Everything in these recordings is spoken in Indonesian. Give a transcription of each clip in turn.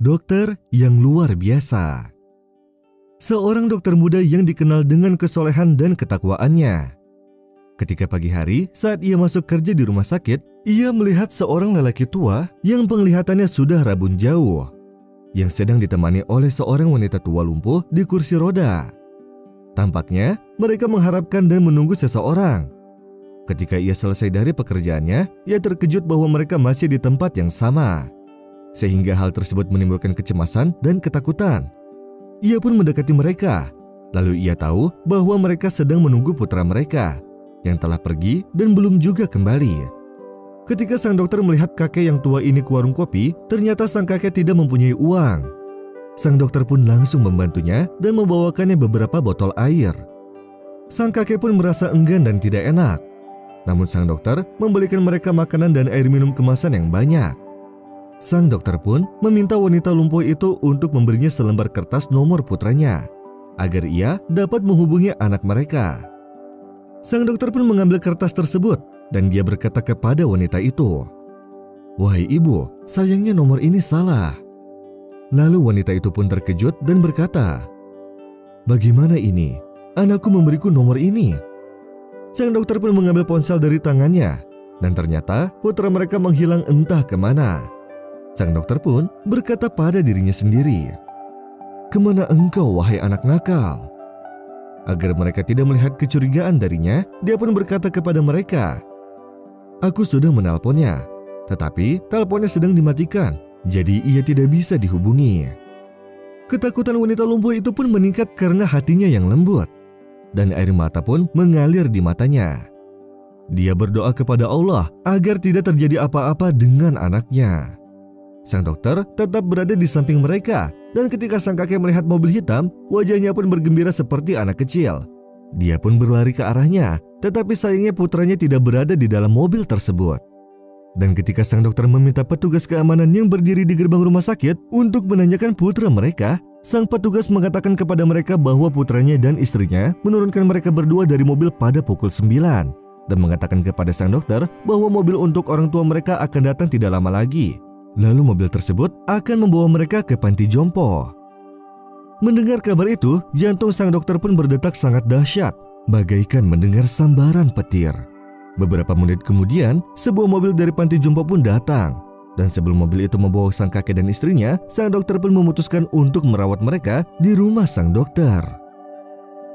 dokter yang luar biasa. Seorang dokter muda yang dikenal dengan kesolehan dan ketakwaannya. Ketika pagi hari saat ia masuk kerja di rumah sakit, ia melihat seorang lelaki tua yang penglihatannya sudah rabun jauh, yang sedang ditemani oleh seorang wanita tua lumpuh di kursi roda. Tampaknya mereka mengharapkan dan menunggu seseorang. Ketika ia selesai dari pekerjaannya, ia terkejut bahwa mereka masih di tempat yang sama, sehingga hal tersebut menimbulkan kecemasan dan ketakutan. Ia pun mendekati mereka, lalu ia tahu bahwa mereka sedang menunggu putra mereka yang telah pergi dan belum juga kembali. Ketika sang dokter melihat kakek yang tua ini ke warung kopi, ternyata sang kakek tidak mempunyai uang. Sang dokter pun langsung membantunya dan membawakannya beberapa botol air. Sang kakek pun merasa enggan dan tidak enak. Namun sang dokter membelikan mereka makanan dan air minum kemasan yang banyak. Sang dokter pun meminta wanita lumpuh itu untuk memberinya selembar kertas nomor putranya, agar ia dapat menghubungi anak mereka. Sang dokter pun mengambil kertas tersebut dan dia berkata kepada wanita itu, "Wahai ibu, sayangnya nomor ini salah." Lalu wanita itu pun terkejut dan berkata, "Bagaimana ini? Anakku memberiku nomor ini." Sang dokter pun mengambil ponsel dari tangannya dan ternyata putra mereka menghilang entah kemana. Sang dokter pun berkata pada dirinya sendiri, "Kemana engkau, wahai anak nakal?" Agar mereka tidak melihat kecurigaan darinya, dia pun berkata kepada mereka, "Aku sudah menelponnya, tetapi teleponnya sedang dimatikan, jadi ia tidak bisa dihubungi." Ketakutan wanita lumpuh itu pun meningkat karena hatinya yang lembut, dan air mata pun mengalir di matanya. Dia berdoa kepada Allah agar tidak terjadi apa-apa dengan anaknya. Sang dokter tetap berada di samping mereka, dan ketika sang kakek melihat mobil hitam, wajahnya pun bergembira seperti anak kecil. Dia pun berlari ke arahnya, tetapi sayangnya putranya tidak berada di dalam mobil tersebut. Dan ketika sang dokter meminta petugas keamanan yang berdiri di gerbang rumah sakit untuk menanyakan putra mereka, sang petugas mengatakan kepada mereka bahwa putranya dan istrinya menurunkan mereka berdua dari mobil pada pukul 9 dan mengatakan kepada sang dokter bahwa mobil untuk orang tua mereka akan datang tidak lama lagi. Lalu mobil tersebut akan membawa mereka ke panti jompo. Mendengar kabar itu, jantung sang dokter pun berdetak sangat dahsyat, bagaikan mendengar sambaran petir. Beberapa menit kemudian, sebuah mobil dari panti jompo pun datang. Dan sebelum mobil itu membawa sang kakek dan istrinya, sang dokter pun memutuskan untuk merawat mereka di rumah sang dokter.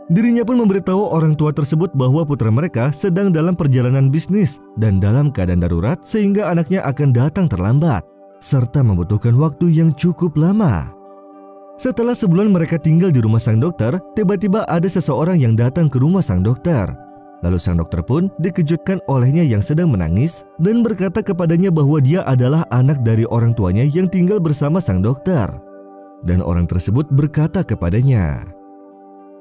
Dirinya pun memberitahu orang tua tersebut bahwa putra mereka sedang dalam perjalanan bisnis dan dalam keadaan darurat sehingga anaknya akan datang terlambat, serta membutuhkan waktu yang cukup lama. Setelah sebulan mereka tinggal di rumah sang dokter, tiba-tiba ada seseorang yang datang ke rumah sang dokter. Lalu sang dokter pun dikejutkan olehnya yang sedang menangis dan berkata kepadanya bahwa dia adalah anak dari orang tuanya yang tinggal bersama sang dokter. Dan orang tersebut berkata kepadanya,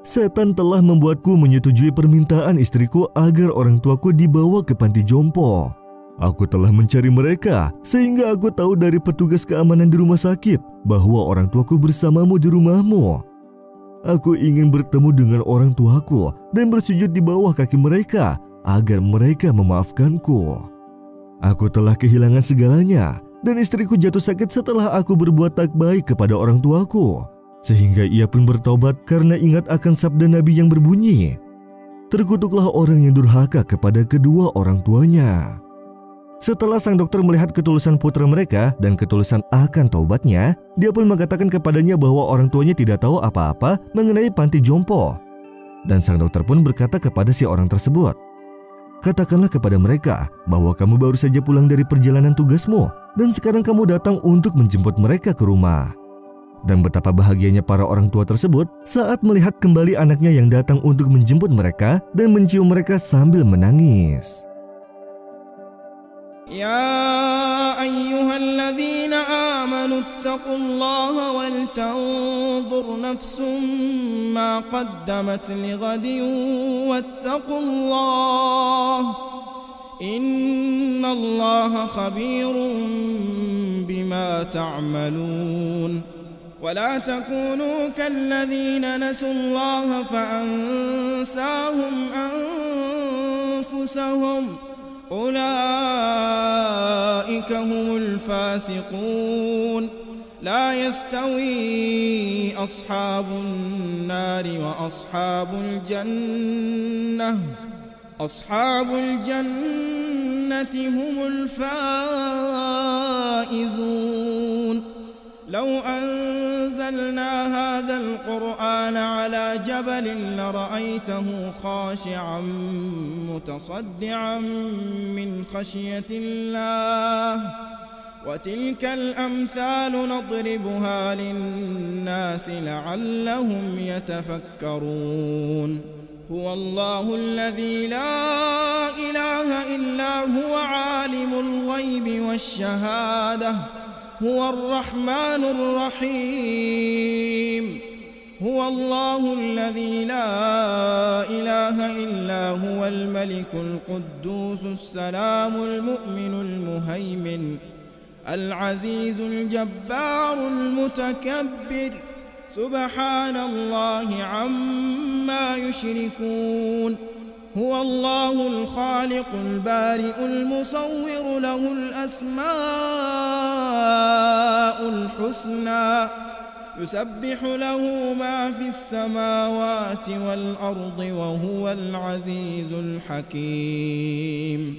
"Setan telah membuatku menyetujui permintaan istriku agar orang tuaku dibawa ke panti jompo. Aku telah mencari mereka sehingga aku tahu dari petugas keamanan di rumah sakit bahwa orang tuaku bersamamu di rumahmu. Aku ingin bertemu dengan orang tuaku dan bersujud di bawah kaki mereka agar mereka memaafkanku. Aku telah kehilangan segalanya dan istriku jatuh sakit setelah aku berbuat tak baik kepada orang tuaku, sehingga ia pun bertobat karena ingat akan sabda Nabi yang berbunyi, 'Terkutuklah orang yang durhaka kepada kedua orang tuanya.'" Setelah sang dokter melihat ketulusan putra mereka dan ketulusan akan taubatnya, dia pun mengatakan kepadanya bahwa orang tuanya tidak tahu apa-apa mengenai panti jompo. Dan sang dokter pun berkata kepada si orang tersebut, "Katakanlah kepada mereka bahwa kamu baru saja pulang dari perjalanan tugasmu dan sekarang kamu datang untuk menjemput mereka ke rumah." Dan betapa bahagianya para orang tua tersebut saat melihat kembali anaknya yang datang untuk menjemput mereka dan mencium mereka sambil menangis. يا أيها الذين آمنوا اتقوا الله ولتنظر نفس ما قدمت لغد واتقوا الله إن الله خبير بما تعملون ولا تكونوا كالذين نسوا الله فأنساهم أنفسهم أولئك هم الفاسقون لا يستوي أصحاب النار وأصحاب الجنة هم الفائزون. لو أنزلنا هذا القرآن على جبل لرأيته خاشعا متصدعا من خشية الله وتلك الأمثال نضربها للناس لعلهم يتفكرون. هو الله الذي لا إله إلا هو عالم الغيب والشهادة هو الرحمن الرحيم. هو الله الذي لا إله إلا هو الملك القدوس السلام المؤمن المهيمن العزيز الجبار المتكبر سبحان الله عما يشركون. هو الله الخالق البارئ المصور له الأسماء الحسنى يسبح له ما في السماوات والأرض وهو العزيز الحكيم.